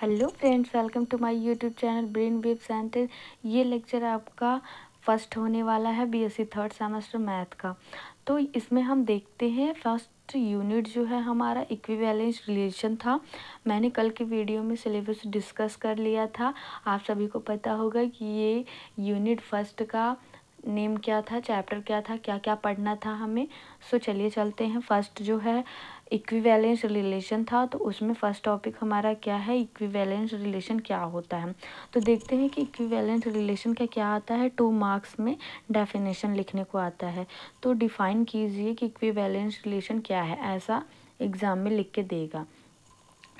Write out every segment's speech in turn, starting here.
Hello friends, welcome to my YouTube channel brain wave center. ये lecture आपका first होने वाला है बीएससी थर्ड सेमेस्टर मैथ का। तो इसमें हम देखते हैं फर्स्ट यूनिट जो है हमारा इक्विवेलेंस रिलेशन था। मैंने कल के वीडियो में सिलेबस डिस्कस कर लिया था। आप सभी को पता होगा कि ये यूनिट फर्स्ट का नेम क्या था, चैप्टर क्या था, क्या क्या पढ़ना था हमें। सो चलिए चलते हैं। फर्स्ट जो है इक्विवेलेंस रिलेशन था, तो उसमें फर्स्ट टॉपिक हमारा क्या है, इक्विवेलेंस रिलेशन क्या होता है। तो देखते हैं कि इक्विवेलेंस रिलेशन का क्या आता है। 2 मार्क्स में डेफिनेशन लिखने को आता है। तो डिफाइन कीजिए कि इक्विवेलेंस रिलेशन क्या है, ऐसा एग्जाम में लिख के देगा।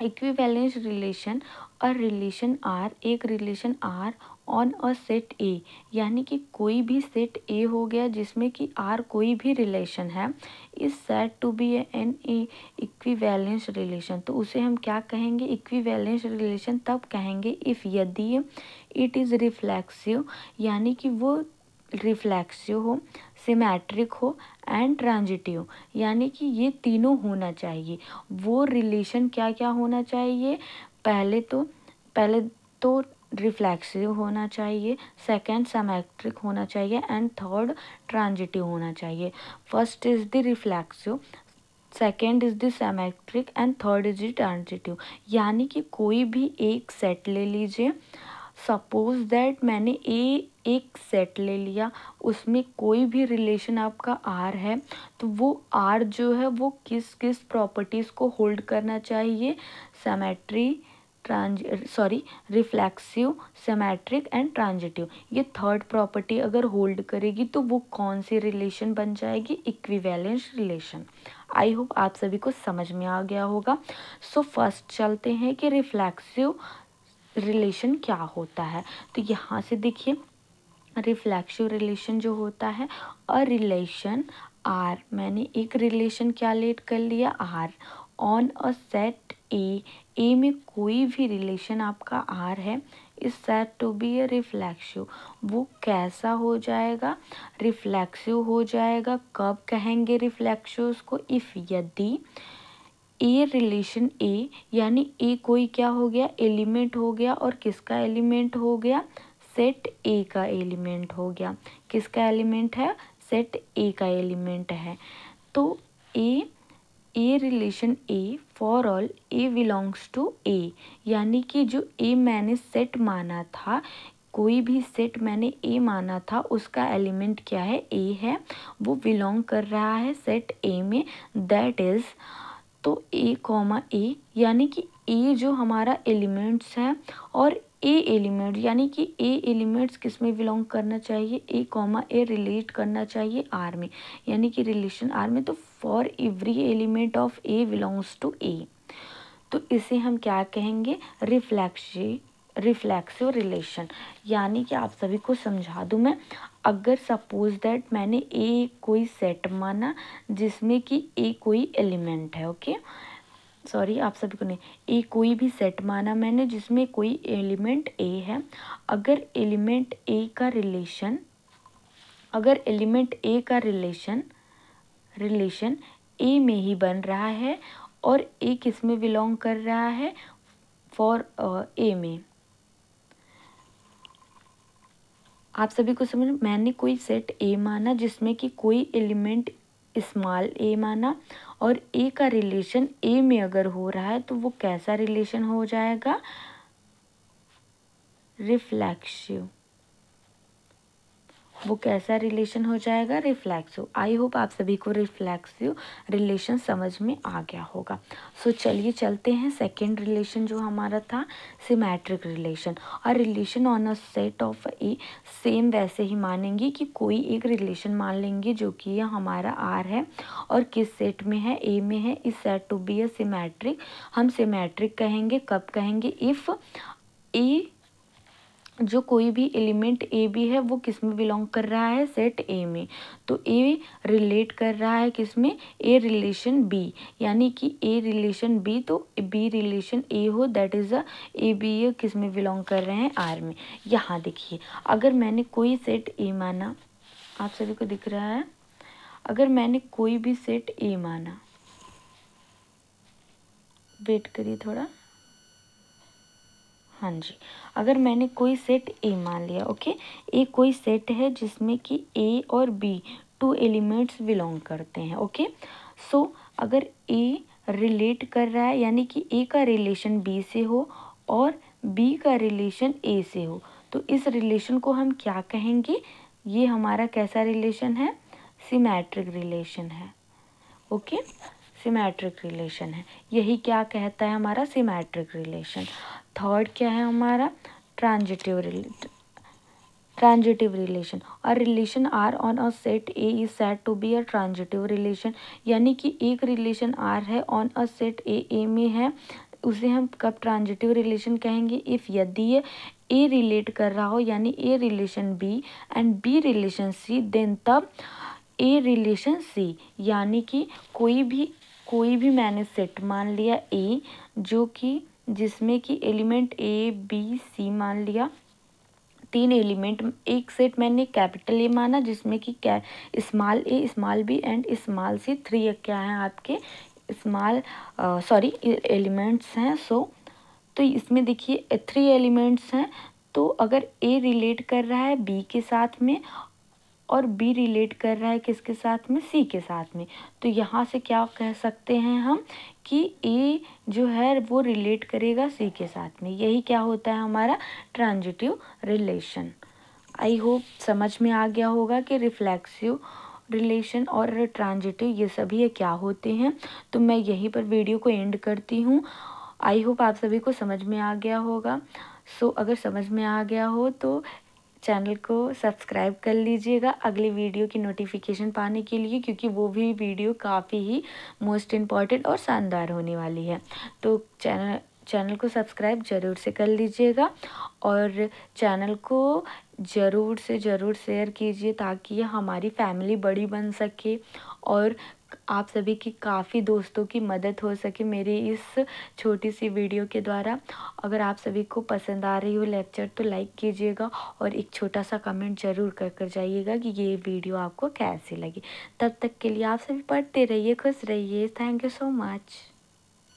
इक्विवेलेंस रिलेशन और रिलेशन आर, एक relation R on a set A, यानी कि कोई भी सेट ए हो गया जिसमें कि आर कोई भी रिलेशन है, is said to be an a equivalence relation. तो उसे हम क्या कहेंगे, इक्विवेलेंस रिलेशन तब कहेंगे इफ़ यदि इट इज़ रिफ्लेक्सिव, यानी कि वो रिफ्लेक्सिव हो, सिमेट्रिक हो एंड ट्रांजिटिव, यानी कि ये तीनों होना चाहिए। वो रिलेशन क्या क्या होना चाहिए, पहले तो रिफ्लेक्सिव होना चाहिए, सेकंड सिमेट्रिक होना चाहिए एंड थर्ड ट्रांजिटिव होना चाहिए। First is the reflexive, second is the symmetric and third is the transitive. यानी कि कोई भी एक सेट ले लीजिए। सपोज दैट मैंने एक सेट ले लिया, उसमें कोई भी रिलेशन आपका आर है, तो वो आर जो है वो किस किस प्रॉपर्टीज़ को होल्ड करना चाहिए, symmetry, reflexive, symmetric and transitive. ये थर्ड प्रॉपर्टी अगर होल्ड करेगी तो वो कौन सी रिलेशन बन जाएगी, इक्विवेलेंस रिलेशन। आई होप आप सभी को समझ में आ गया होगा। सो फर्स्ट चलते हैं कि रिफ्लेक्सिव रिलेशन क्या होता है। तो यहाँ से देखिए, रिफ्लेक्सिव रिलेशन जो होता है, अ रिलेशन आर, मैंने एक रिलेशन क्या लेट कर लिया, R on a set A में कोई भी रिलेशन आपका आर है, is said to be a reflexive. वो कैसा हो जाएगा, रिफ्लेक्सिव हो जाएगा। कब कहेंगे रिफ्लेक्सिव उसको, इफ़ यदि ए रिलेशन ए, यानी ए कोई क्या हो गया, एलिमेंट हो गया, और किसका एलिमेंट हो गया, सेट ए का एलिमेंट हो गया। किसका एलिमेंट है, सेट ए का एलिमेंट है। तो A relation A for all A belongs to A, यानी कि जो ए मैंने सेट माना था, कोई भी सेट मैंने ए माना था, उसका एलिमेंट क्या है, ए है, वो बिलोंग कर रहा है सेट ए में। दैट इज, तो ए कॉमा ए, यानी कि ए जो हमारा एलिमेंट्स है, और ए एलिमेंट, यानी कि ए एलिमेंट्स किस में बिलोंग करना चाहिए, ए कॉमा ए रिलेट करना चाहिए आर में, यानी कि रिलेशन आर में। तो for every element of A belongs to A, तो इसे हम क्या कहेंगे, रिफ्लेक्सिव रिलेशन। यानी कि आप सभी को समझा दूं मैं, अगर सपोज दैट मैंने ए कोई सेट माना जिसमें कि ए कोई एलिमेंट है, ओके सॉरी आप सभी को नहीं, ए कोई भी सेट माना मैंने जिसमें कोई एलिमेंट ए है। अगर एलिमेंट ए का रिलेशन, रिलेशन ए में ही बन रहा है, और ए किस में बिलोंग कर रहा है, फॉर ए में। आप सभी को समझ, मैंने कोई सेट ए माना जिसमें कि कोई एलिमेंट स्मॉल ए माना, और ए का रिलेशन ए में अगर हो रहा है तो वो कैसा रिलेशन हो जाएगा, रिफ्लेक्सिव। वो कैसा रिलेशन हो जाएगा, रिफ्लेक्सिव। आई होप आप सभी को रिफ्लेक्सिव रिलेशन समझ में आ गया होगा। सो चलिए चलते हैं सेकंड रिलेशन जो हमारा था, सिमेट्रिक रिलेशन। और relation on a set of A, same वैसे ही मानेंगे कि कोई एक रिलेशन मान लेंगे जो कि यह हमारा आर है, और किस सेट में है, ए में है, is said to be a symmetric. हम सिमेट्रिक कहेंगे, कब कहेंगे, इफ़ ए जो कोई भी एलिमेंट ए भी है वो किस में बिलोंग कर रहा है, सेट ए में। तो ए रिलेट कर रहा है किस में, ए रिलेशन बी, यानी कि ए रिलेशन बी, तो बी रिलेशन ए हो, that is a A B A किस में बिलोंग कर रहे हैं, आर में। यहाँ देखिए, अगर मैंने कोई सेट ए माना, आप सभी को दिख रहा है, अगर मैंने कोई भी सेट ए माना, वेट करिए थोड़ा, हाँ जी, अगर मैंने कोई सेट ए मान लिया, ओके, ए कोई सेट है जिसमें कि ए और बी 2 एलिमेंट्स बिलोंग करते हैं, ओके। सो अगर ए रिलेट कर रहा है, यानी कि ए का रिलेशन बी से हो और बी का रिलेशन ए से हो, तो इस रिलेशन को हम क्या कहेंगे? ये हमारा कैसा रिलेशन है? सिमेट्रिक रिलेशन है, ओके, सिमेट्रिक रिलेशन है। यही क्या कहता है हमारा? Symmetric relation. थर्ड क्या है हमारा? Transitive relation. और relation R on a set A is said to be a transitive relation, यानी कि एक रिलेशन आर है ऑन अ सेट ए में है, उसे हम कब ट्रांजिटिव रिलेशन कहेंगे? इफ़ यदि ए रिलेट कर रहा हो, यानी A relation B and B relation C, then तब ए रिलेशन सी, यानी कि कोई भी मैंने सेट मान लिया ए, जो कि जिसमें कि एलिमेंट ए बी सी मान लिया, 3 एलिमेंट। एक सेट मैंने कैपिटल ए माना जिसमें कि क्या, small A, small B and small C, 3 क्या है आपके स्मॉल एलिमेंट्स हैं। सो तो इसमें देखिए 3 एलिमेंट्स हैं, तो अगर ए रिलेट कर रहा है बी के साथ में और बी रिलेट कर रहा है किसके साथ में? सी के साथ में, तो यहाँ से क्या कह सकते हैं हम कि ए जो है वो रिलेट करेगा सी के साथ में। यही क्या होता है हमारा? Transitive relation. आई होप समझ में आ गया होगा कि रिफ्लेक्सिव रिलेशन और ट्रांजिटिव ये सभी क्या होते हैं। तो मैं यहीं पर वीडियो को एंड करती हूँ। आई होप आप सभी को समझ में आ गया होगा। सो अगर समझ में आ गया हो तो चैनल को सब्सक्राइब कर लीजिएगा अगली वीडियो की नोटिफिकेशन पाने के लिए, क्योंकि वो भी वीडियो काफ़ी ही मोस्ट इम्पॉर्टेंट और शानदार होने वाली है। तो चैनल को सब्सक्राइब ज़रूर से कर लीजिएगा और चैनल को ज़रूर से ज़रूर शेयर कीजिए ताकि हमारी फैमिली बड़ी बन सके और आप सभी की काफ़ी दोस्तों की मदद हो सके मेरी इस छोटी सी वीडियो के द्वारा। अगर आप सभी को पसंद आ रही हो लेक्चर तो लाइक कीजिएगा और एक छोटा सा कमेंट ज़रूर कर जाइएगा कि ये वीडियो आपको कैसी लगी। तब तक के लिए आप सभी पढ़ते रहिए, खुश रहिए। Thank you so much.